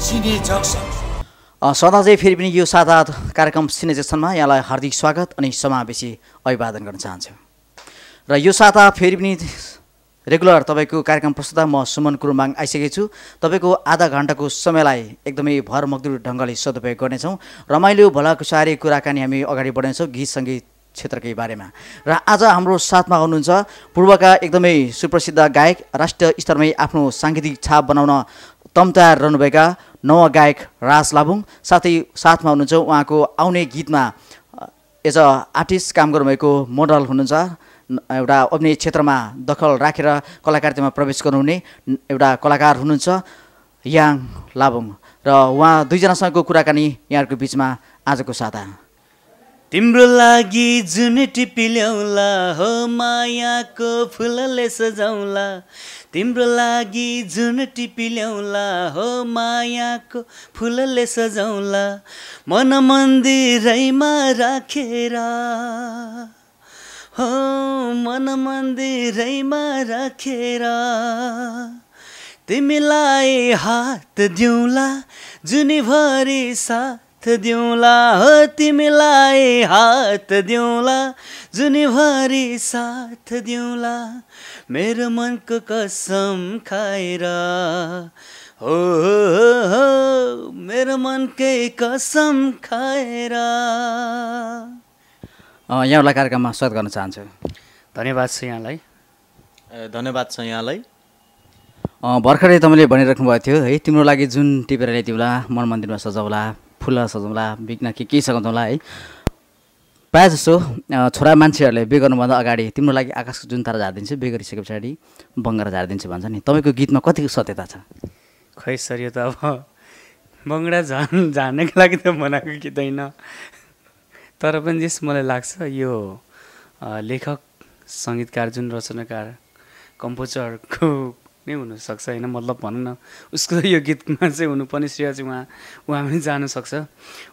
सिने junction. सदा चाहिँ फेरि पनि यो सादा कार्यक्रम सिने जक्सनमा यहाँलाई हार्दिक स्वागत अनि समावेशी अभिवादन गर्न चाहन्छु। र यो साता फेरि पनि रेगुलर तपाईँको कार्यक्रम प्रस्तुता म सुमन कुरुमाङ आइसकेको छु। तपाईँको आधा घन्टाको समयलाई एकदमै भरमग्दुर ढङ्गले सदुपयोग गर्नेछौँ। रमाइलो भलाकुसारी कुराकानी हामी अगाडि बढाउँछौँ गीत सङ्गीत क्षेत्रकै बारेमा। र आज हाम्रो साथमा हुनुहुन्छ पूर्वका एकदमै सुप्रसिद्ध गायक, राष्ट्रिय स्तरमै आफ्नो साङ्गीतिक छाप बनाउन तम्तार रहनुभएका नव गायक राज लाबुङ, साथै साथमा हुनुहुन्छ उहाँको आउने गीतमा एज अ आर्टिस्ट काम गर्नुभएको मोडल हुनुहुन्छ, एउटा अभिनय क्षेत्रमा दखल राखेर कलाकारितामा प्रवेश गर्नुहुने एउटा कलाकार हुनुहुन्छ याङ लाबुङ। र उहाँ दुईजनासँगको कुराकानी यहाँहरूको बिचमा आजको साता। तिम्रो लागि जुन टिपी ल्याउला हो मायाको फुलले सजाउला, तिम्रो लागि जुन टिपी ल्याउला हो मायाको फुलले सजाउला, मन मन्दिरैमा राखेर हो मन मन्दिरैमा राखेर, तिमीलाई हात दिउँला जुनीभरि साथ दिउँला हो, तिमीलाई हात दिउँला जुनीभरि साथ दिउँला, मेरो मनको कसम खाएर हो, मेरो मनकै कसम खाएर। यहाँलाई कार्यक्रममा स्वागत गर्न चाहन्छु। धन्यवाद छ यहाँलाई। धन्यवाद छ यहाँलाई। भर्खरै तपाईँले भनिराख्नु भएको थियो है, तिम्रो लागि जुन टिपेर ल्याइदिउँला, मन मन्दिरमा सजाउला, फुल सजाउला, बिग्न के सजाउँला है। प्रायः जस्तो छोरा मान्छेहरूले बिहे गर्नुभन्दा अगाडि तिम्रो लागि आकाशको जुन तारा झारिदिन्छु, बिहे गरिसके पछाडि बङ्गरा झारिदिन्छु भन्छ नि, तपाईँको गीतमा कतिको सत्यता छ? खै सर, यो त अब बङ्गडा झार्नको लागि त बनाएको गीत होइन, तर पनि जस मलाई लाग्छ यो लेखक, सङ्गीतकार, जुन रचनाकार, कम्पोजरको नै हुनसक्छ होइन। मतलब भनौँ न उसको यो गीतमा चाहिँ हुनुपर्ने श्रेय चाहिँ उहाँ पनि जानु सक्छ।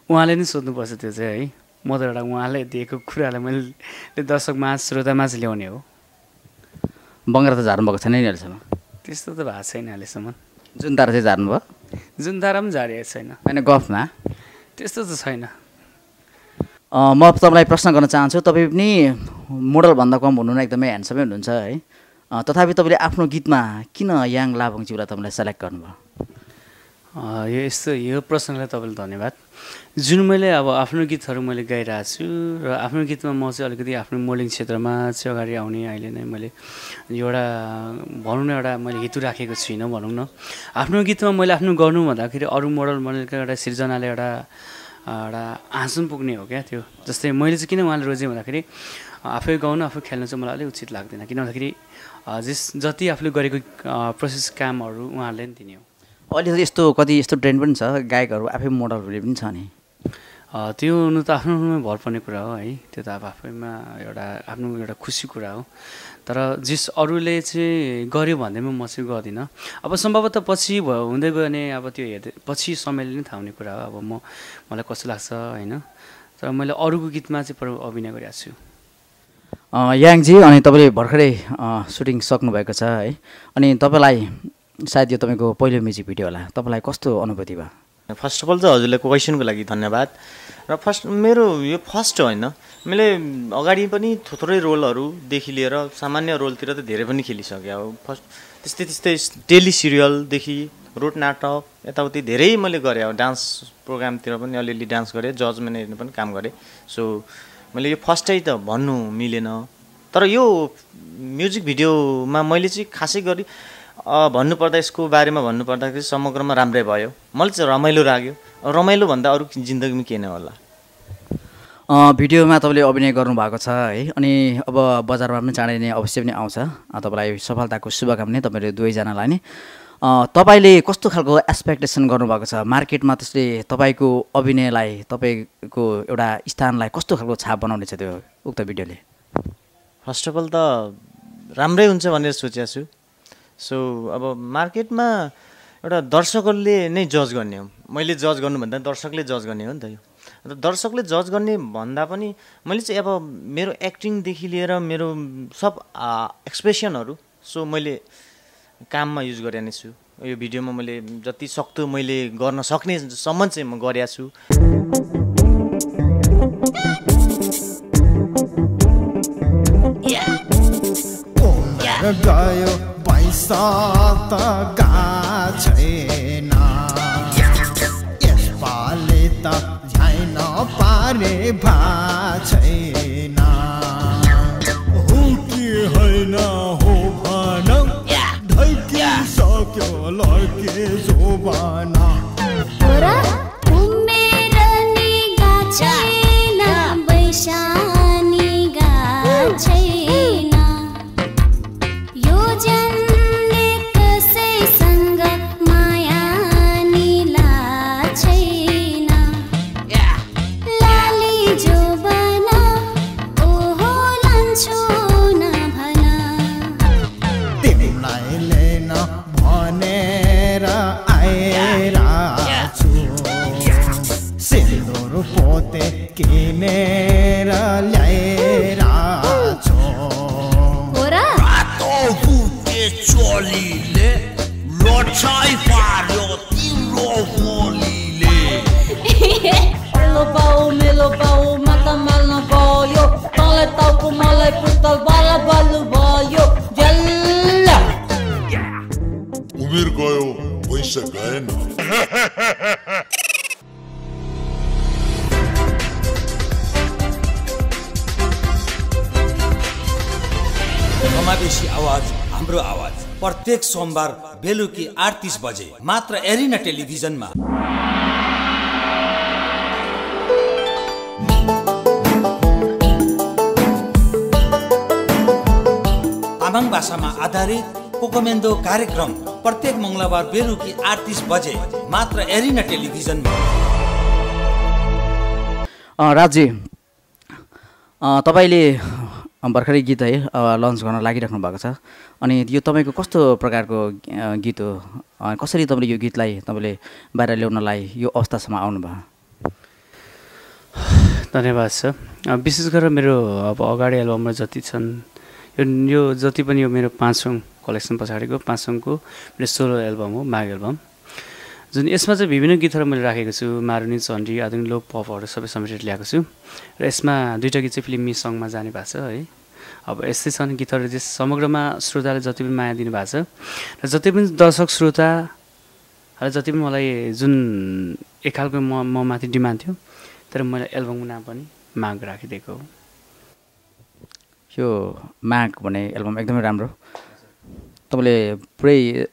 उहाँले नै सोध्नुपर्छ त्यो चाहिँ है। म त एउटा उहाँले दिएको कुरालाई मैले दर्शकमा श्रोतामा चाहिँ ल्याउने हो। बङ्गरा त झार्नु भएको छैन नि अहिलेसम्म? त्यस्तो त भएको छैन अहिलेसम्म। जुन तारा चाहिँ झार्नु भयो? जुन तारा पनि झारिएको छैन। होइन गफमा त्यस्तो त छैन। म तपाईँलाई प्रश्न गर्न चाहन्छु, तपाईँ पनि मोडलभन्दा कम हुनुहुन्न, एकदमै ह्यान्डसमै हुनुहुन्छ है। तथापि तपाईँले आफ्नो गीतमा किन याङ लाबुङज्यूलाई तपाईँलाई सेलेक्ट गर्नुभयो? यो प्रश्नलाई तपाईँलाई धन्यवाद। जुन मैले अब आफ्नो गीतहरू मैले गाइरहेको छु र आफ्नो गीतमा म चाहिँ अलिकति आफ्नो मोडलिङ क्षेत्रमा चाहिँ अगाडि आउने अहिले नै मैले एउटा भनौँ न एउटा मैले हेतु राखेको छुइनँ भनौँ न। आफ्नो गीतमा मैले आफ्नो गर्नु भन्दाखेरि अरू मोडलका एउटा सिर्जनाले एउटा आँसु पुग्ने हो क्या त्यो। जस्तै मैले चाहिँ किन उहाँले रोजेँ भन्दाखेरि आफै गाउनु आफै खेल्नु चाहिँ मलाई अलिक उचित लाग्दैन, किन भन्दाखेरि जति आफूले गरेको प्रोसेस कामहरू उहाँहरूले नि दिने हो। अहिले त यस्तो ट्रेन्ड पनि छ, गायकहरू आफै मोडल हुने पनि छ नि। त्यो हुनु त आफ्नोमा भर पर्ने कुरा हो है, त्यो त अब आफैमा आफ्नो एउटा खुसी कुरा हो। तर जस अरूले चाहिँ गर्यो भन्दैमा म चाहिँ गर्दिनँ। अब सम्भवतः पछि हुँदै गयो भने अब त्यो हेर्दै पछि समयले नै थाहा हुने कुरा हो। अब मलाई कस्तो लाग्छ होइन, तर मैले अरूको गीतमा चाहिँ अभिनय गरिरहेको छु। याङजी, अनि तपाईँले भर्खरै सुटिङ सक्नुभएको छ है, अनि तपाईँलाई सायद यो तपाईँको पहिलो म्युजिक भिडियो होला, तपाईँलाई कस्तो अनुभूति भयो? फर्स्ट अफ अल चाहिँ हजुरलाई क्वेसनको लागि धन्यवाद। र मेरो यो फर्स्ट होइन, मैले अगाडि पनि थोरै रोलहरूदेखि लिएर सामान्य रोलतिर त धेरै पनि खेलिसकेँ हो। फर्स्ट त्यस्तै टेली सिरियलदेखि रोड नाटक यताउति धेरै मैले गरेँ। अब डान्स प्रोग्रामतिर पनि अलिअलि डान्स गरेँ, जज म्यानेजर पनि काम गरेँ। सो मैले यो फर्स्टै त भन्नु मिलेन, तर यो म्युजिक भिडियोमा मैले चाहिँ खासै गरी भन्नुपर्दा यसको बारेमा भन्नुपर्दाखेरि समग्रमा राम्रै भयो। मलाई चाहिँ रमाइलो लाग्यो। रमाइलो भन्दा अरू जिन्दगीमा के नै होला। भिडियोमा तपाईँले अभिनय गर्नुभएको छ है, अनि अब बजारमा पनि चाँडै नै अवश्य पनि आउँछ। तपाईँलाई सफलताको शुभकामना तपाईँहरू दुवैजनालाई नै। तपाईँले कस्तो खालको एक्सपेक्टेसन गर्नुभएको छ मार्केटमा, त्यसले तपाईँको अभिनयलाई, तपाईँको एउटा स्थानलाई कस्तो खालको छाप बनाउनेछ त्यो उक्त भिडियोले? फर्स्ट अफ अल त राम्रै हुन्छ भनेर सोचेको छु। सो अब मार्केटमा एउटा दर्शकहरूले नै जज गर्ने हो। मैले जज गर्नुभन्दा दर्शकले जज गर्ने हो नि त। यो दर्शकले जज गर्ने भन्दा पनि मैले चाहिँ अब मेरो एक्टिङदेखि लिएर मेरो सब एक्सप्रेसनहरू सो मैले काममा युज गरे नै छु। यो भिडियोमा मैले जति सक्दो मैले गर्न सक्नेसम्म चाहिँ म गरेको छु। गयो पैसा त छैन यसपालि त झैन पारे भा छैन हो कि होइन हो भन ढल्किसक्यो लड्के जोबान किनेर ल्याएर रातो बुके चोलीले लोछाइ पार्यो तिम्रो बोलीले मेलो बाउ माता माल्न गयो तँलाई टाउको मलाई पुतल बाला बालु भयो जल्ला उमेर गयो पैसा गएन समावेशी आवाज हाम्रो आवाज प्रत्येक सोमबार बेलुकी 8:30 बजे मात्र एरिना टेलिभिजनमा। तामाङ भाषामा आधारित कोकोमेन्दो कार्यक्रम प्रत्येक मङ्गलबार बेलुकी 8:30 बजे मात्र एरिना टेलिभिजनमा। राजी तपाईँले भर्खरै गीत है लन्च गर्न लागिराख्नु भएको छ अनि यो तपाईँको कस्तो प्रकारको गीत हो कसरी तपाईँले यो गीतलाई तपाईँले बाहिर ल्याउनलाई यो अवस्थासम्म आउनुभयो? धन्यवाद छ। विशेष गरेर मेरो अब अगाडि एल्बममा जति छन् यो जति पनि यो मेरो 5 सङ कलेक्सन पछाडिको 5 सङको मेरो सोलो एल्बम हो माग एल्बम, जुन यसमा चाहिँ विभिन्न गीतहरू मैले राखेको छु। मारुनी चण्डी आधुनिक लोक पपहरू सबै समेटेर ल्याएको छु र यसमा 2टा गीत चाहिँ फिल्मी सङमा जाने भएको छ है। अब यस्तै छन् गीतहरू जे समग्रमा श्रोताले जति पनि माया दिनुभएको छ र जति पनि दर्शक श्रोता र जति पनि मलाई जुन एक खालको म माथि डिमान्ड थियो, तर मैले एल्बमको नाम पनि माग राखिदिएको हो। यो माग भन्ने एल्बम एकदमै राम्रो। तपाईँले पुरै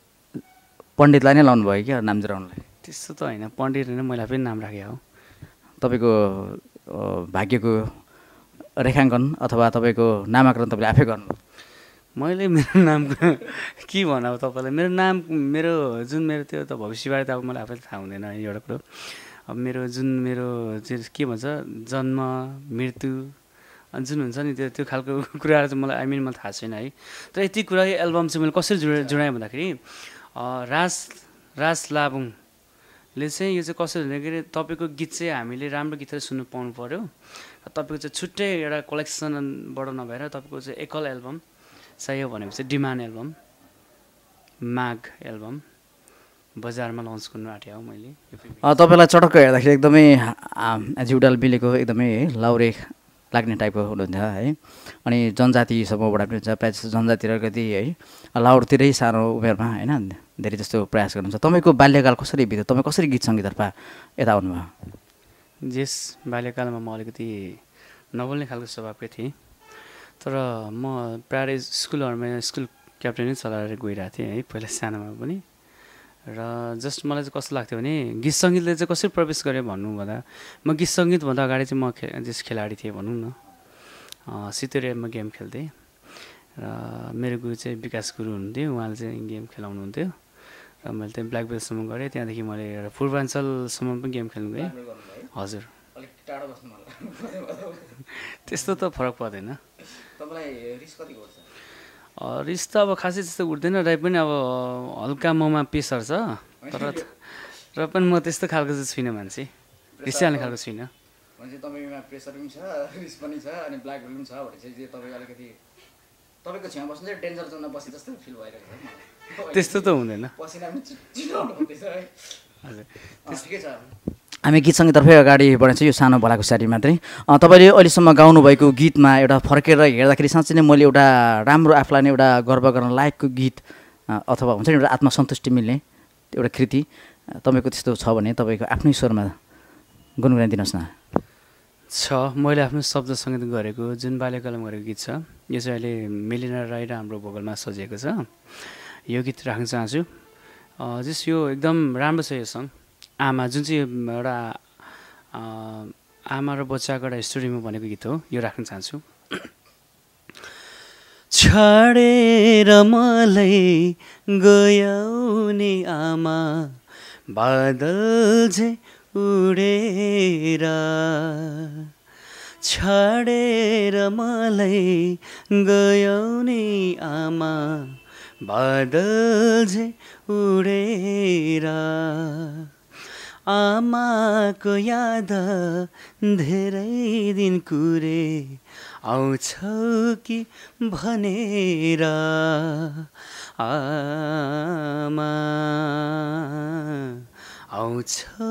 पण्डितलाई नै लाउनु भयो क्या नाम जुराउनलाई? त्यस्तो त होइन, पण्डित होइन, मैले आफै नाम राखेको हो। तपाईँको भाग्यको रेखाङ्कन अथवा तपाईँको नामाकरण तपाईँले आफै गर्नु? मैले मेरो नामको के भनौँ अब तपाईँलाई, मेरो नाम मेरो जुन मेरो त्यो त भविष्यबारे त अब मलाई आफैले थाहा हुँदैन एउटा कुरो। अब मेरो जुन मेरो चाहिँ के भन्छ जन्म मृत्यु जुन हुन्छ नि त्यो खालको कुराहरू चाहिँ मलाई मलाई थाहा छैन है। तर यति कुरा एल्बम चाहिँ मैले कसरी जोडाएँ भन्दाखेरि राज लाबुङले चाहिँ यो चाहिँ कसरी भन्दाखेरि तपाईँको गीत चाहिँ हामीले राम्रो गीतहरू सुन्नु पाउनु पऱ्यो। तपाईँको चाहिँ छुट्टै एउटा कलेक्सनबाट नभएर तपाईँको चाहिँ एकल एल्बम चाहियो भनेको चाहिँ डिमान्ड एल्बम माग एल्बम बजारमा लन्च गर्नु आँटेँ हो मैले। तपाईँलाई चटक्क हेर्दाखेरि एकदमै जिउडाल बिलेको एकदमै लाउरे लाग्ने टाइपको हुनुहुन्थ्यो है। अनि जनजाति समूहबाट पनि हुन्छ, प्रायः जस्तो जनजाति र कति है लाउरतिरै सानो उमेरमा होइन धेरै जस्तो प्रयास गर्नुहुन्छ। तपाईँको बाल्यकाल कसरी बित्यो? तपाईँ कसरी गीत सङ्गीततर्फ यता आउनुभयो? जेस बाल्यकालमा म अलिकति नबोल्ने खालको स्वभावकै थिएँ, तर म प्रायः स्कुलहरूमा स्कुल क्याप्टेनै चलाएर गइरहेको थिएँ है पहिला सानोमा पनि। र जस्ट मलाई चाहिँ कस्तो लाग्थ्यो भने गीत सङ्गीतले चाहिँ कसरी प्रवेश गरेँ भन्नु भन्दा म गीत सङ्गीतभन्दा अगाडि चाहिँ म खेलाडी थिएँ भनौँ न। सितोरियामा गेम खेल्थेँ र मेरो गुरु चाहिँ विकास गुरु हुनुहुन्थ्यो, उहाँले चाहिँ गेम खेलाउनुहुन्थ्यो र मैले चाहिँ ब्ल्याक बेल्टसम्म गरेँ। त्यहाँदेखि मैले एउटा पूर्वाञ्चलसम्म पनि गेम खेल्नु गएँ। हजुर त्यस्तो त फरक पर्दैन। रिस त अब खासै त्यस्तो उठ्दैन र पनि अब हल्का ममा प्रेसर छ, र पनि म त्यस्तो खालको चाहिँ छुइनँ, मान्छे रिसाल्ने खालको छुइनँ। तपाईँमा प्रेसर पनि छ, रिस पनि छ अनि ब्ल्याक बेल्ट पनि छ भने चाहिँ तपाईँ अलिकति तपाईँको छेउमा बस्नु चाहिँ डेन्जर जोनमा बसे जस्तो फिल भइरहेको छ। त्यस्तो त हुँदैन हामी गीत सङ्गीततर्फै अगाडि बढ्छ यो सानो भलाको सारी मात्रै तपाईँले अहिलेसम्म गाउनुभएको गीतमा एउटा फर्केर हेर्दाखेरि साँच्चै नै मैले एउटा राम्रो आफूलाई नै एउटा गर्व गर्न लायकको गीत अथवा हुन्छ नि एउटा आत्मसन्तुष्टि मिल्ने एउटा कृति तपाईँको त्यस्तो छ भने तपाईँको आफ्नै स्वरमा गुनगुनाइदिनुहोस् न। मैले आफ्नो शब्द सङ्गीत गरेको जुन बाल्यकालमा गरेको गीत छ यो चाहिँ अहिले मेलिना राई र हाम्रो भोकलमा सजिएको छ। यो गीत राख्न चाहन्छु। जस यो एकदम राम्रो छ यो सङ्ग आमा जुन चाहिँ एउटा आमा र बच्चाको एउटा स्टोरीमा बनेको गीत हो यो राख्न चाहन्छु। छाडेर मलाई गयौ नि आमा बादल झै उडेर छाडेर मलाई गयौ नि आमा बादल झै उडेर आमाको याद धेरै दिन कुरे आउँछौ कि भनेर आमा आउँछौ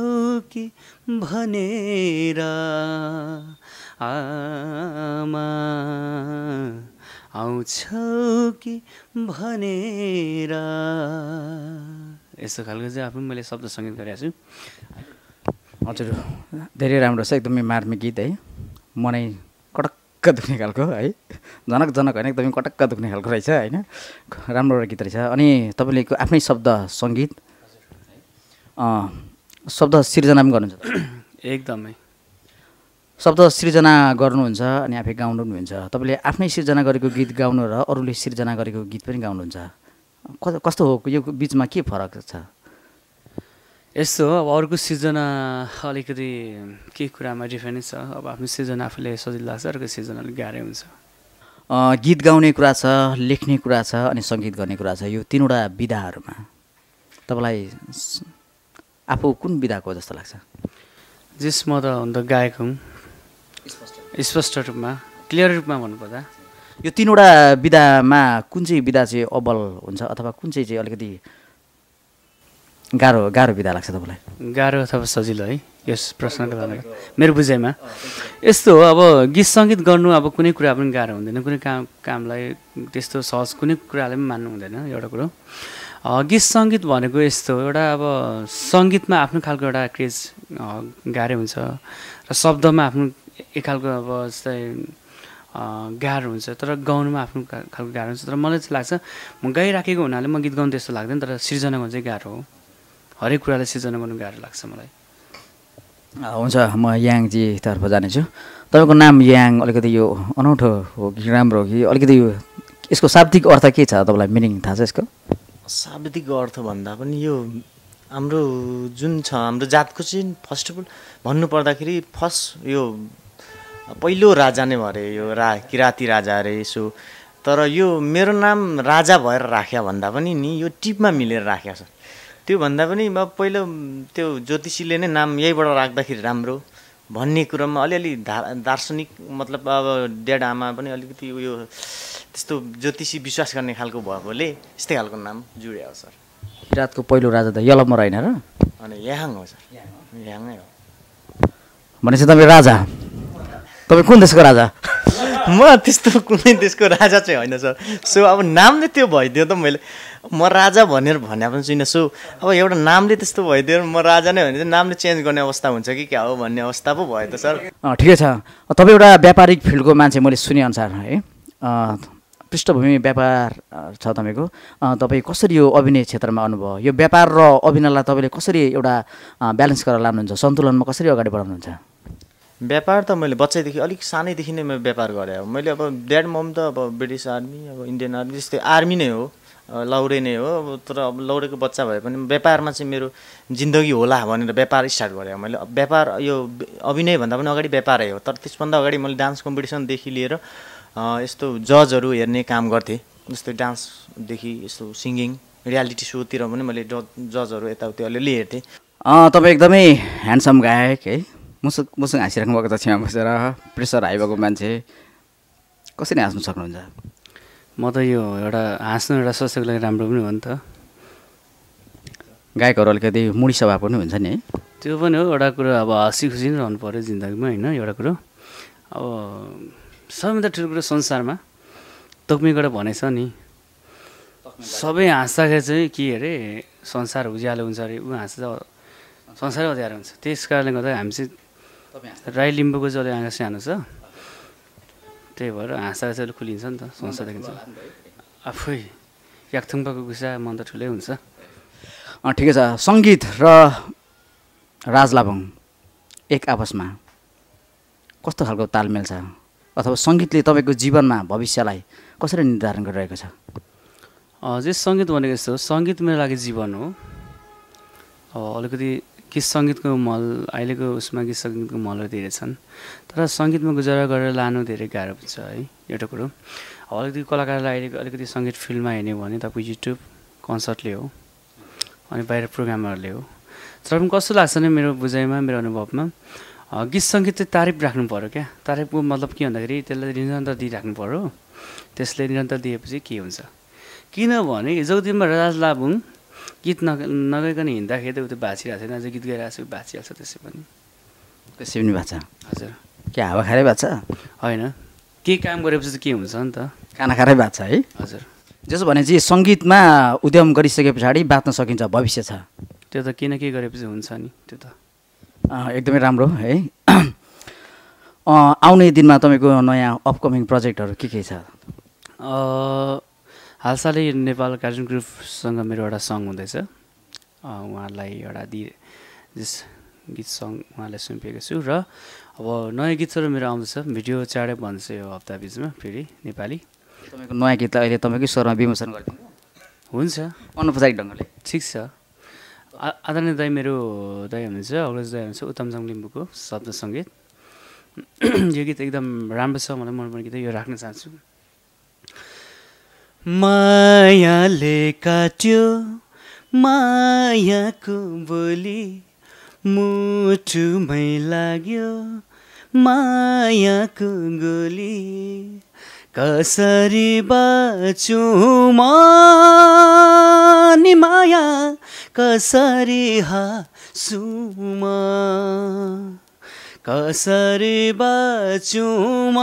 कि भनेर आमा आउँछौ कि भनेर यस्तो खालको चाहिँ आफ्नो मैले शब्द सङ्गीत गरेको छु। हजुर धेरै राम्रो छ एकदमै मार्मिक गीत है मनै कटक्क दुख्ने खालको है जनक जनक होइन एकदमै कटक्क दुख्ने खालको रहेछ होइन राम्रो गीत रहेछ। अनि तपाईँले आफ्नै शब्द सङ्गीत शब्द सिर्जना पनि गर्नुहुन्छ एकदमै शब्द सिर्जना गर्नुहुन्छ अनि आफै गाउनु पनि हुन्छ। तपाईँले आफ्नै सिर्जना गरेको गीत गाउनु र अरूले सिर्जना गरेको गीत पनि गाउनुहुन्छ कस्तो हो यो बिचमा के फरक छ? यस्तो हो अब अरूको सिर्जना अलिकति केही कुरामा डिफरेन्स छ। अब आफ्नो सिर्जना आफूले सजिलो लाग्छ अर्को सिर्जना अलिक गाह्रै हुन्छ। गीत गाउने कुरा छ लेख्ने कुरा छ अनि सङ्गीत गर्ने कुरा छ यो तिनवटा विधाहरूमा तपाईँलाई आफू कुन विधाको जस्तो लाग्छ? जस म त हुन त गायक हुँ स्पष्ट रूपमा क्लियर रूपमा भन्नुपर्दा यो तिनवटा विधामा कुन चाहिँ विधा चाहिँ अब्बल हुन्छ अथवा कुन चाहिँ अलिकति गाह्रो विधा लाग्छ तपाईँलाई? गाह्रो अथवा सजिलो है यस प्रश्नको बारेमा मेरो बुझाइमा यस्तो हो अब गीत सङ्गीत गर्नु अब कुनै कुरा पनि गाह्रो हुँदैन कुनै कामलाई त्यस्तो सहज कुनै कुरालाई पनि मान्नु हुँदैन एउटा कुरो। गीत सङ्गीत भनेको यस्तो एउटा अब सङ्गीतमा आफ्नो खालको एउटा क्रेज गाह्रो हुन्छ र शब्दमा आफ्नो एक खालको अब जस्तै गाह्रो हुन्छ तर गाउनुमा आफ्नो खालको गाह्रो हुन्छ। तर मलाई चाहिँ लाग्छ म गाइराखेको हुनाले म गीत गाउनु त्यस्तो लाग्दैन तर सिर्जना गर्नु चाहिँ गाह्रो हो हरेक कुरालाई सिर्जना गर्नु गाह्रो लाग्छ मलाई। हुन्छ म याङजीतर्फ जानेछु। तपाईँको नाम याङ अलिकति यो अनौठो हो कि राम्रो हो कि अलिकति यो यसको शाब्दिक अर्थ के छ तपाईँलाई मिनिङ थाहा छ यसको? शाब्दिक अर्थ भन्दा पनि यो हाम्रो जुन छ हाम्रो जातको चाहिँ फर्स्ट अफ अल भन्नुपर्दाखेरि फर्स्ट यो पहिलो राजा नै भरे यो किराँती राजा अरे यसो तर यो मेरो नाम राजा भएर राख्या भन्दा पनि नि यो टिपमा मिलेर राखेको छ। त्यो भन्दा पनि अब पहिलो त्यो ज्योतिषीले नै नाम यहीबाट राख्दाखेरि राम्रो भन्ने कुरामा अलिअलि दार्शनिक मतलब अब ड्याड आमा पनि अलिकति उयो त्यस्तो ज्योतिषी विश्वास गर्ने खालको भएकोले यस्तै खालको नाम जुड्यो सर। किराँतको पहिलो राजा त यलम्बर होइन र? अनि याङ हो सर याङै हो। भनेपछि तपाईँ राजा तपाईँ कुन देशको राजा? म त्यस्तो कुनै देशको राजा चाहिँ होइन सर। सो अब नामले त्यो भइदियो त मैले म राजा भनेर भने पनि छुइनँ। सो अब एउटा नामले त्यस्तो भइदियो म राजा नै भने चाहिँ नामले चेन्ज गर्ने अवस्था हुन्छ कि क्या हो भन्ने अवस्था पो भयो त सर। ठिकै छ। तपाईँ एउटा व्यापारिक फिल्डको मान्छे मैले सुनेअनुसार है पृष्ठभूमि व्यापार छ तपाईँको तपाईँ कसरी यो अभिनय क्षेत्रमा आउनुभयो यो व्यापार र अभिनयलाई तपाईँले कसरी एउटा ब्यालेन्स गरेर लानुहुन्छ सन्तुलनमा कसरी अगाडि बढाउनुहुन्छ? व्यापार त मैले बच्चैदेखि अलिक सानैदेखि नै मैले व्यापार गरेँ। अब मैले अब ड्याड मम त अब ब्रिटिस आर्मी अब इन्डियन आर्मी जस्तै आर्मी नै हो लौरे नै हो अब तर अब लौरेको बच्चा भए पनि व्यापारमा चाहिँ मेरो जिन्दगी होला भनेर व्यापार स्टार्ट गरेँ। मैले व्यापार यो अभिनयभन्दा पनि अगाडि व्यापारै हो तर त्यसभन्दा अगाडि मैले डान्स कम्पिटिसनदेखि लिएर यस्तो जजहरू हेर्ने काम गर्थेँ जस्तै डान्सदेखि यस्तो सिङ्गिङ रियालिटी सोतिर पनि मैले जजहरू यताउति अलिअलि हेर्थेँ। तपाईँ एकदमै ह्यान्डसम गायक है मुसुक हाँसिराख्नु भएको छ छेउमा बसेर प्रेसर हाई भएको मान्छे कसरी हाँस्नु सक्नुहुन्छ? म त यो एउटा हाँस्नु एउटा स्वास्थ्यको लागि राम्रो पनि हो नि त। गायकहरू अलिकति मुडी स्वभाव पनि हुन्छ नि है। त्यो पनि हो एउटा कुरो, अब हाँसी खुसी नै रहनु पऱ्यो जिन्दगीमा होइन। एउटा कुरो अब सबैभन्दा ठुलो कुरो संसारमा तक्मिबाट भनेछ नि, सबै हाँस्दाखेरि चाहिँ के अरे संसार उज्यालो हुन्छ अरे, ऊ हाँस्दा संसारै अँध्यारो हुन्छ। त्यस कारणले गर्दा हामी चाहिँ राई लिम्बूको जसले आँखा सानो छ, त्यही भएर हाँस्दाखेरि चाहिँ खुलिन्छ नि त, संसार देखिन्छ। आफै याक्थुङपाको गुसा मन त ठुलै हुन्छ। ठिकै छ। सङ्गीत र राज लाबुङ एक आपसमा कस्तो खालको तालमेल छ, अथवा सङ्गीतले तपाईँको जीवनमा भविष्यलाई कसरी निर्धारण गरिरहेको छ? जे सङ्गीत भनेको यस्तो हो, सङ्गीत मेरो लागि जीवन हो। अलिकति गीत सङ्गीतको मल अहिलेको उसमा गीत सङ्गीतको मलहरू धेरै छन्, तर सङ्गीतमा गुजारा गरेर लानु धेरै गाह्रो हुन्छ है। एउटा कुरो अलिकति कलाकारलाई अहिले अलिकति सङ्गीत फिल्डमा हेर्ने भने तपाईँको युट्युब कन्सर्टले हो अनि बाहिर प्रोग्रामहरूले हो। तर पनि कस्तो लाग्छ भने मेरो बुझाइमा, मेरो अनुभवमा गीत सङ्गीत चाहिँ तारिफ राख्नु पऱ्यो क्या। तारिफको मतलब के भन्दाखेरि त्यसलाई निरन्तर दिइराख्नु पऱ्यो। त्यसले निरन्तर दिएपछि के हुन्छ, किनभने हिजोको दिनमा राज लाबुङ गीत नगाइकन हिँड्दाखेरि त ऊ त भाँचिरहेको छैन, अझ गीत गाइरहेको छु भाँचिहाल्छ त्यसै पनि। त्यसै पनि भएको छ? हजुर। के हावा खाएरै भएको छ? होइन, केही काम गरेपछि चाहिँ के हुन्छ नि त, खाना खाएरै भएको छ है। हजुर। जसो भने चाहिँ सङ्गीतमा उद्यम गरिसके पछाडि बाँच्न सकिन्छ, भविष्य छ। त्यो त केही न केही गरेपछि हुन्छ नि, त्यो त एकदमै राम्रो है। आउने दिनमा तपाईँको नयाँ अपकमिङ प्रोजेक्टहरू के छ? हालसालै नेपाल कार्टुन ग्रुपसँग मेरो एउटा सङ हुँदैछ। उहाँलाई एउटा गीत सङ उहाँलाई सुम्पिएको छु र अब नयाँ गीतहरू मेरो आउँदैछ। भिडियो चाँडै बन्छ यो हप्ता बिचमा फेरि नेपाली। तपाईँको नयाँ गीतलाई अहिले तपाईँकै स्वरमा विमोचन गरिदिनु हुन्छ अनौपचारिक ढङ्गले? ठिक छ। आदरणीय दाई, मेरो दाई हुनुहुन्छ, अग्रज दाई हुनुहुन्छ, उत्तमजङ लिम्बूको शब्द सङ्गीत। यो गीत एकदम राम्रो छ, मलाई मनपर्ने गीत, यो राख्न चाहन्छु। मायाले काट्यो मायाको बोली, मुटुमै लाग्यो मायाको गोली, कसरी बाँचुँ म नि माया, कसरी हाँसुँ म, कसरी बाँचुँ म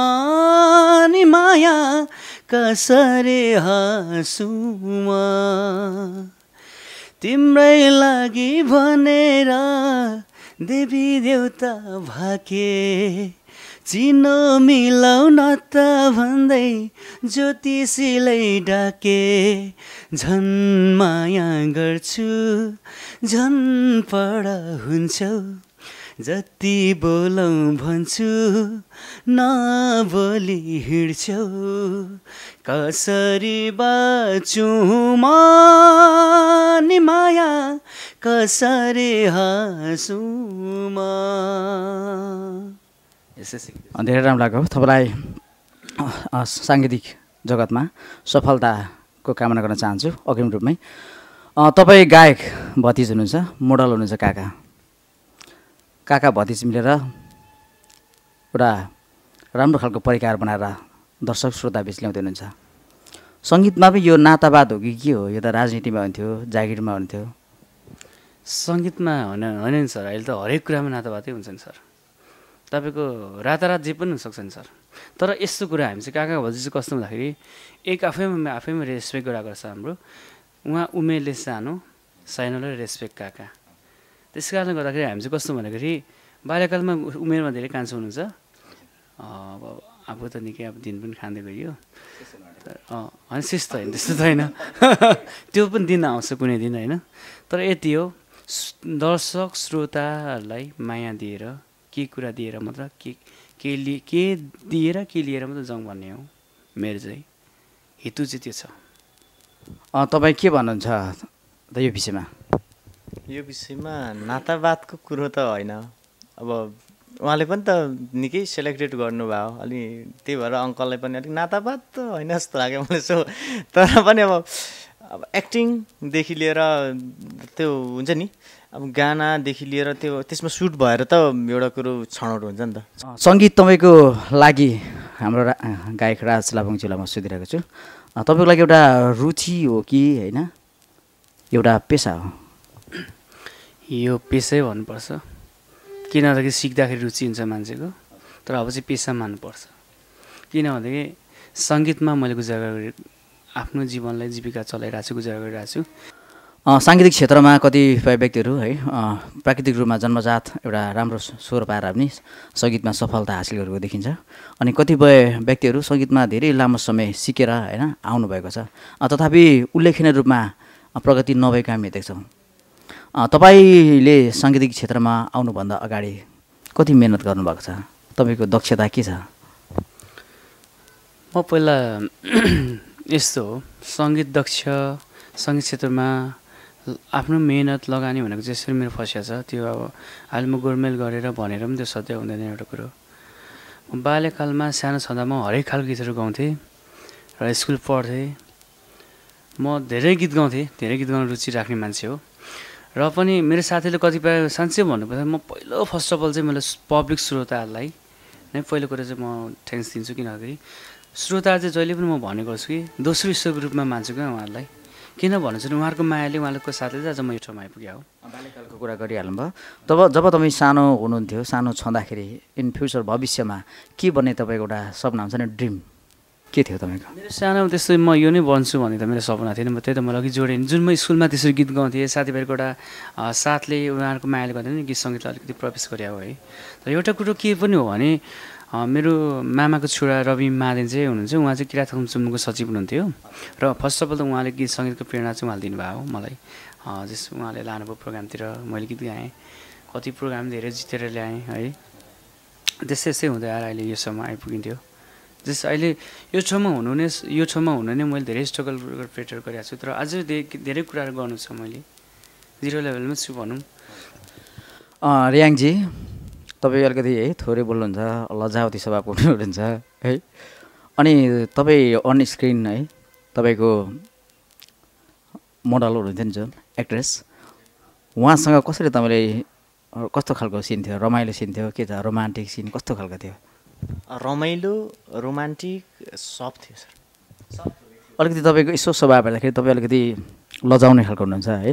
नि माया, कसरी हाँसुँ म, तिम्रै लागि भनेर देवी देवता भाके, चिनो मिलाउन त भन्दै ज्योतिषीलाई डाके, झन् माया गर्छु झन् पढ हुन्छौ, जति बोलौँ भन्छु नबोली हिँड्छौ, कसरी बाँचुँ म नि माया, कसरी हाँसुँ म। धेरै राम्रो लाग्यो। तपाईँलाई साङ्गीतिक जगतमा सफलताको कामना गर्न चाहन्छु अग्रिम रूपमै। तपाईँ गायक भतिज हुनुहुन्छ, मोडल हुनुहुन्छ, काका भतिज मिलेर एउटा राम्रो खालको परिकार बनाएर दर्शक श्रोता बिच ल्याउँदै हुनुहुन्छ। सङ्गीतमा पनि यो नातावाद हो कि के हो? यो त राजनीतिमा हुन्थ्यो, जागिरमा हुन्थ्यो। सङ्गीतमा होइन नि सर, अहिले त हरेक कुरामा नातावादै हुन्छ नि सर। तपाईँको रातारात जे पनि हुनसक्छ नि सर। तर यस्तो कुरा हामी चाहिँ काका भतिज चाहिँ कस्तो भन्दाखेरि एक आफैमा रेस्पेक्ट गराएको छ हाम्रो। उहाँ उमेरले सानोलाई रेस्पेक्ट काका। त्यस कारणले गर्दाखेरि हामी चाहिँ कस्तो भन्दाखेरि बाल्यकालमा उमेरमा धेरै कान्छो हुनुहुन्छ। अब आफू त निकै अब दिन पनि खाँदै गइयो, होइन शिस्त होइन त्यस्तो त होइन। त्यो पनि दिन आउँछ कुनै दिन होइन। तर यति हो, दर्शक श्रोताहरूलाई माया दिएर, के कुरा दिएर मात्र के दिएर के लिएर मात्र जाउँ भन्ने हो मेरो चाहिँ हेतु चाहिँ त्यो छ। तपाईँ के भन्नुहुन्छ त यो विषयमा? यो विषयमा नातावादको कुरो त होइन। अब उहाँले पनि त निकै सेलेक्टेड गर्नुभयो, अलि त्यही भएर अङ्कललाई पनि अलिक नातावाद त होइन जस्तो लाग्यो मलाई। तर पनि अब एक्टिङदेखि लिएर त्यो हुन्छ नि, अब गानादेखि लिएर त्यसमा सुट भएर त एउटा कुरो छनौट हुन्छ नि त। सङ्गीत तपाईँको लागि हाम्रो गायक राज लाबुङजीलाई म सोधिरहेको छु। तपाईँको लागि एउटा रुचि हो कि होइन एउटा पेसा हो? यो पेसै भन्नुपर्छ, किनभनेदेखि सिक्दाखेरि रुचि हुन्छ मान्छेको, तर अब चाहिँ पेसा मान्नुपर्छ। किनभनेदेखि सङ्गीतमा मैले गुजारा गरेँ, आफ्नो जीवनलाई जीविका चलाइरहेको छु, गुजारा गरिरहेको छु। साङ्गीतिक क्षेत्रमा कतिपय व्यक्तिहरू है प्राकृतिक रूपमा जन्मजात एउटा राम्रो स्वर पाएर पनि सङ्गीतमा सफलता हासिल गरेको देखिन्छ। अनि कतिपय व्यक्तिहरू सङ्गीतमा धेरै लामो समय सिकेर होइन आउनुभएको छ, तथापि उल्लेखनीय रूपमा प्रगति नभएको हामी देख्छौँ। तपाईँले साङ्गीतिक क्षेत्रमा आउनुभन्दा अगाडि कति मेहनत गर्नुभएको छ? तपाईँको दक्षता के छ? म पहिला यस्तो हो, सङ्गीत सङ्गीत क्षेत्रमा आफ्नो मेहनत लगानी भनेको चाहिँ यसरी मेरो फसिया छ। त्यो अब अहिले म गोरमेल गरेर भनेर पनि त्यो सत्य हुँदैन एउटा कुरो। म बाल्यकालमा सानो छँदा म हरेक खालको गीतहरू गाउँथेँ र स्कुल पढ्थेँ। म धेरै गीत गाउँथेँ, धेरै गीत गाउन रुचि राख्ने मान्छे हो। र पनि मेरो साथीले कतिपय साँच्चै भन्नुपर्दा म पहिलो फर्स्ट अफ अल चाहिँ मैले पब्लिक श्रोताहरूलाई नै पहिलो कुरा चाहिँ म थ्याङ्क्स दिन्छु। किनभने श्रोता चाहिँ जहिले पनि म भन्ने गर्छु कि दोस्रो ईश्वरको रूपमा मान्छु क्या उहाँहरूलाई। किन भन्नु चाहिँ उहाँहरूको मायाले उहाँको साथले चाहिँ आज म यो ठाउँमा आइपुगेँ हो। बाल्यकालको कुरा गरिहाल्नु भयो। जब तपाईँ सानो हुनुहुन्थ्यो, सानो छँदाखेरि इन फ्युचर भविष्यमा के बन्ने तपाईँको एउटा सपना हुन्छ नि, ड्रिम के थियो तपाईँको? मेरो सानो त्यस्तो म यो नै बन्छु भन्ने त मेरो सपना थिएन। त्यही त मलाई अघि जोडेँ, जुन म स्कुलमा त्यसरी गीत गाउँथेँ, साथीभाइको एउटा साथले उहाँहरूको मायाले गर्दा नि गीत सङ्गीतलाई अलिकति प्रवेश गरे हो है। तर एउटा कुरो के पनि हो भने मेरो मामाको छोरा रवि मादेन चाहिँ हुनुहुन्छ, उहाँ चाहिँ किराँत खुम्चुम्नुको सचिव हुनुहुन्थ्यो र फर्स्ट अफ अल त उहाँले गीत सङ्गीतको प्रेरणा चाहिँ उहाँले दिनुभयो हो मलाई। जस उहाँले लानुभयो प्रोग्रामतिर, मैले गीत गाएँ, कति प्रोग्राम धेरै जितेर ल्याएँ है। त्यस्तै यस्तै हुँदै आएर अहिले योसम्म आइपुगिन्थ्यो। जस अहिले यो ठाउँमा हुनु नै मैले धेरै स्ट्रगल प्रेटर गरेको छु, तर अझै धेरै कुराहरू गर्नु छ। मैले 0 लेभलमा छु भनौँ। रियाङजी, तपाईँ अलिकति है थोरै बोल्नुहुन्छ, लज्जावती स्वभावको हुनुहुन्छ है। अनि तपाईँ अन स्क्रिन है तपाईँको मोडल हुनुहुन्थ्यो नि जुन एक्ट्रेस, उहाँसँग कसरी तपाईँले कस्तो खालको सिन थियो? रमाइलो सिन थियो के छ? रोमान्टिक सिन कस्तो खालको थियो? रमाइलो, रोमान्टिक सब थियो सर। अलिकति तपाईँको यसो स्वभाव हेर्दाखेरि तपाईँ अलिकति लजाउने खालको हुनुहुन्छ है,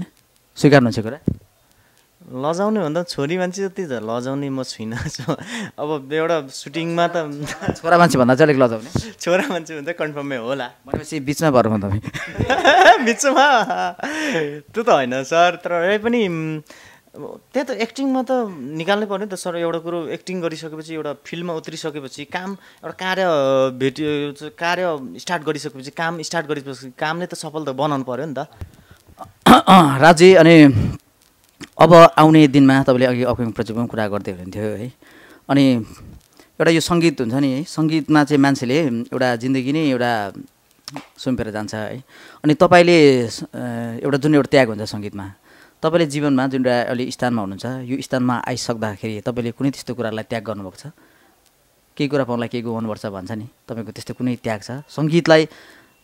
स्वीकार्नुहुन्छ कुरा? लजाउने भन्दा छोरी मान्छे जति त लजाउने म छुइनँ। अब एउटा सुटिङमा त छोरा मान्छे भन्दा चाहिँ अलिक लजाउने, छोरा मान्छे भन्दा कन्फर्मै होला भनेपछि बिचमा भरौँ तपाईँ। बिचमा त्यो त होइन सर, तर पनि त्यही त एक्टिङमा त निकाल्नै पर्ने त सर। एउटा कुरो एक्टिङ गरिसकेपछि, एउटा फिल्डमा उत्रिसकेपछि काम, एउटा कार्य स्टार्ट गरिसकेपछि, काम स्टार्ट गरिसकेपछि कामले त सफल त बनाउनु पऱ्यो नि त। राजी, अनि अब आउने दिनमा तपाईँले अघि अपकमिङ प्रोजेक्टमा कुरा गर्दै हुनुहुन्थ्यो है, अनि एउटा यो सङ्गीत हुन्छ नि है, सङ्गीतमा चाहिँ मान्छेले एउटा जिन्दगी नै एउटा सुम्पेर जान्छ है। अनि तपाईँले एउटा जुन एउटा त्याग हुन्छ सङ्गीतमा, तपाईँले जीवनमा जुन एउटा अहिले स्थानमा हुनुहुन्छ, यो स्थानमा आइसक्दाखेरि तपाईँले कुनै त्यस्तो कुरालाई त्याग गर्नुभएको छ? केही कुरा पाउनलाई केही गुमाउनुपर्छ भन्छ नि, तपाईँको त्यस्तो कुनै त्याग छ? सङ्गीतलाई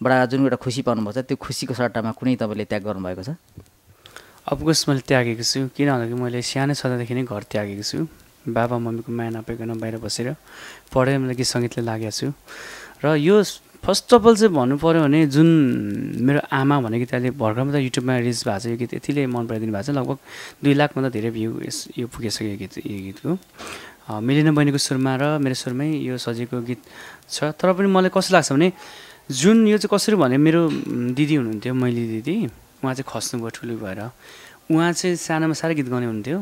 बडा जुन एउटा खुसी पाउनुभएको छ, त्यो खुसीको सट्टामा कुनै तपाईँले त्याग गर्नुभएको छ? अफकोर्स मैले त्यागेको छु। किन भन्दाखेरि मैले सानो छँदादेखि नै घर त्यागेको छु। बाबा मम्मीको माया नपाइकन बाहिर बसेर पढेर मैले गीत सङ्गीतले लागेको छु। र यो फर्स्ट अफ अल चाहिँ भन्नु पऱ्यो भने जुन मेरो आमा भन्ने गीत अहिले भर्खरमा त युट्युबमा रिलिज भएको छ। यो गीत यतिले मन पराइदिनु भएको छ, लगभग 2 लाखभन्दा धेरै भ्यू यो पुगिसक्यो यो गीतको। मिलिना बहिनीको सुरमा र मेरो सुरमै यो सजिएको गीत छ। तर पनि मलाई कस्तो लाग्छ भने जुन यो चाहिँ कसरी भने मेरो दिदी हुनुहुन्थ्यो, मैली दिदी, उहाँ चाहिँ खस्नुभयो ठुलो भएर। उहाँ चाहिँ सानोमा साह्रै गीत गाउने हुन्थ्यो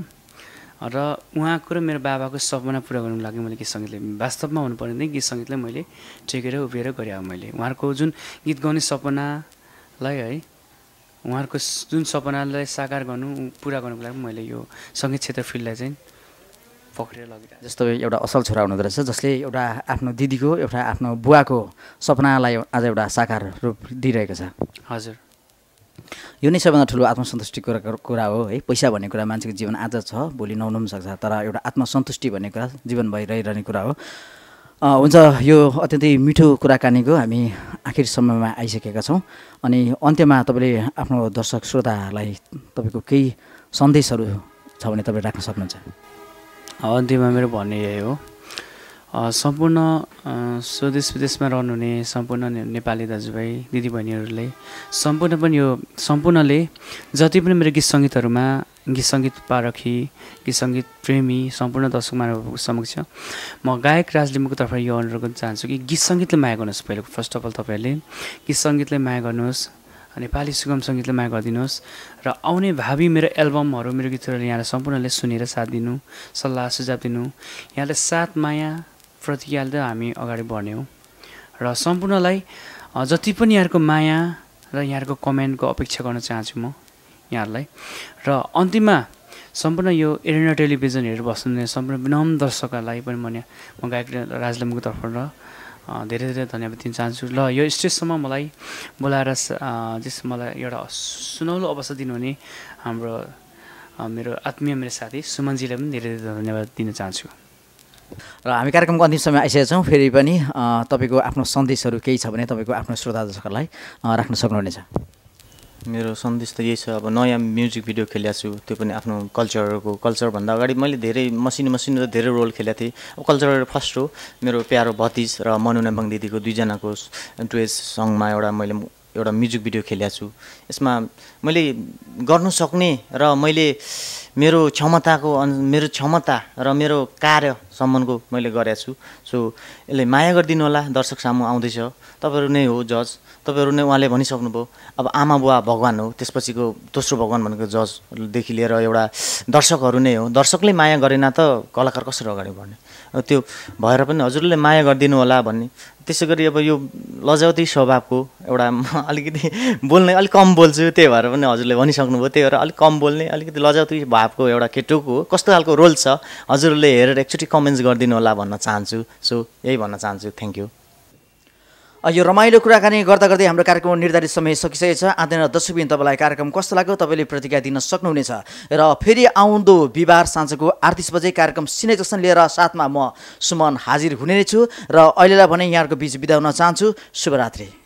र उहाँको र मेरो बाबाको सपना पुरा गर्नुको लागि मैले गीत सङ्गीतले, वास्तवमा भन्नुपर्ने चाहिँ गीत सङ्गीतलाई मैले टेकेर उभिएर गरेँ। मैले उहाँहरूको जुन गीत गाउने सपनालाई है, उहाँहरूको जुन सपनालाई साकार गर्नु, पुरा गर्नुको लागि मैले यो सङ्गीत क्षेत्र फिल्डलाई चाहिँ पक्रेर लगिरहेको। जस्तो एउटा असल छोरा हुनुहुँदो रहेछ जसले एउटा आफ्नो दिदीको, एउटा आफ्नो बुवाको सपनालाई आज एउटा साकार रूप दिइरहेको छ। हजुर, यो नै सबैभन्दा ठुलो आत्मसन्तुष्टिको कुरा हो है। पैसा भन्ने कुरा मान्छेको जीवन आज छ, भोलि नहुनु पनि सक्छ, तर एउटा आत्मसन्तुष्टि भन्ने कुरा जीवनभरि रहिरहने कुरा हो। हुन्छ, यो अत्यन्तै मिठो कुराकानीको हामी आखिर समयमा आइसकेका छौँ। अनि अन्त्यमा तपाईँले आफ्नो दर्शक श्रोतालाई तपाईँको केही सन्देशहरू छ भने तपाईँ राख्न सक्नुहुन्छ? अन्त्यमा मेरो भन्ने यही हो, सम्पूर्ण स्वदेश विदेशमा रहनुहुने सम्पूर्ण नेपाली दाजुभाइ दिदीबहिनीहरूले सम्पूर्णले जति पनि मेरो गीत सङ्गीतहरूमा गीत सङ्गीत पारखी गीत सङ्गीत प्रेमी सम्पूर्ण दर्शक महानुभावको समक्ष म गायक राज लिम्बूको तर्फबाट यो अनुरोध गर्न चाहन्छु कि गीत सङ्गीतले माया गर्नुहोस्। पहिला फर्स्ट अफ अल तपाईँहरूले गीत सङ्गीतले माया गर्नुहोस्, नेपाली सुगम सङ्गीतले माया गरिदिनुहोस् र आउने भावी मेरो एल्बमहरू मेरो गीतहरू यहाँलाई सम्पूर्णले सुनेर साथ दिनु, सल्लाह सुझाव दिनु। यहाँले साथ माया प्रतिज्ञाले हामी अगाडि बढ्ने हो र सम्पूर्णलाई जति पनि यहाँको माया र यहाँको कमेन्टको अपेक्षा गर्न चाहन्छु म यहाँहरूलाई। र अन्तिममा सम्पूर्ण यो एरेना टेलिभिजन हेरेर बस्नुहुने सम्पूर्ण विनम्र दर्शकहरूलाई पनि म गायक राज लिम्बूको तर्फबाट धेरै धेरै धन्यवाद दिन चाहन्छु। ल यो स्टेजसम्म मलाई बोलाएर मलाई एउटा सुनौलो अवसर दिनुहुने हाम्रो मेरो आत्मीय मेरो साथी सुमनजीलाई पनि धेरै धेरै धन्यवाद दिन चाहन्छु। र हामी कार्यक्रमको अन्तिम समय आइसकेका छौँ। फेरि पनि तपाईँको आफ्नो सन्देशहरू केही छ भने तपाईँको आफ्नो श्रोता दर्शकहरूलाई राख्न सक्नुहुनेछ। मेरो सन्देश त यही छ, अब नयाँ म्युजिक भिडियो खेलेको छु, त्यो पनि आफ्नो कल्चरभन्दा अगाडि मैले धेरै मसिनो र धेरै रोल खेलेको थिएँ। अब कल्चरल फर्स्ट हो मेरो प्यारो भतिज र मनु नेम्बाङ दिदीको दुईजनाको डुएट सङमा मैले एउटा म्युजिक भिडियो खेलेको छु। यसमा मैले गर्नु सक्ने र मैले मेरो क्षमता र मेरो कार्यसम्मको मैले गरेको छु। सो यसले माया गरिदिनु होला। दर्शक सामु आउँदैछ, तपाईँहरू नै हो जज, तपाईँहरू नै उहाँले भनिसक्नुभयो। अब आमा बुवा भगवान् हो, त्यसपछिको दोस्रो भगवान् भनेको जजदेखि लिएर एउटा दर्शकहरू नै हो। दर्शकले माया गरेन त कलाकार कसरी अगाडि बढ्ने? त्यो भएर पनि हजुरले माया गरिदिनु होला भन्ने। त्यसै गरी अब यो लजावती स्वभावको एउटा अलिकति बोल्ने अलिक कम बोल्छु, त्यही भएर पनि हजुरले भनिसक्नुभयो, त्यही भएर अलिक कम बोल्ने अलिकति लजावती भावको एउटा केटोको कस्तो खालको रोल छ हजुरले हेरेर एकचोटि कमेन्ट्स गरिदिनु होला भन्न चाहन्छु। सो यही भन्न चाहन्छु। Thank you. यो रमाइलो कुराकानी गर्दा गर्दै हाम्रो कार्यक्रम निर्धारित समय सकिसकेको छ। आदरणीय दर्शकबिन, तपाईँलाई कार्यक्रम कस्तो लाग्यो तपाईँले प्रतिक्रिया दिन सक्नुहुनेछ। र फेरि आउँदो बिहिबार साँझको 8:30 बजे कार्यक्रम सिने जक्सन लिएर साथमा म सुमन हाजिर हुने नै छु। र अहिलेलाई भने यहाँहरूको बिच बिदा हुन चाहन्छु। शुभरात्रि।